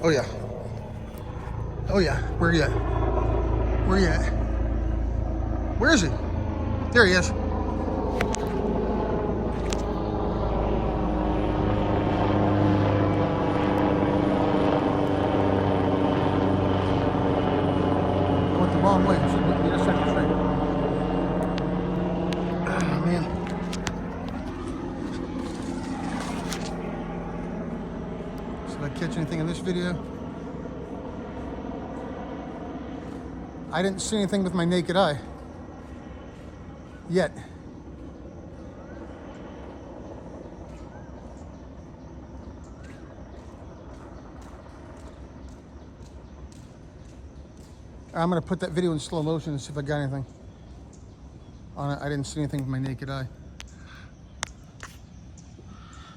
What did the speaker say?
Oh yeah. Oh yeah. Where you at? Where you at? Where is he? There he is. I went the wrong way. So let me get a second straight. Oh man. Did I catch anything in this video? I didn't see anything with my naked eye. Yet. I'm gonna put that video in slow motion and see if I got anything on it. I didn't see anything with my naked eye.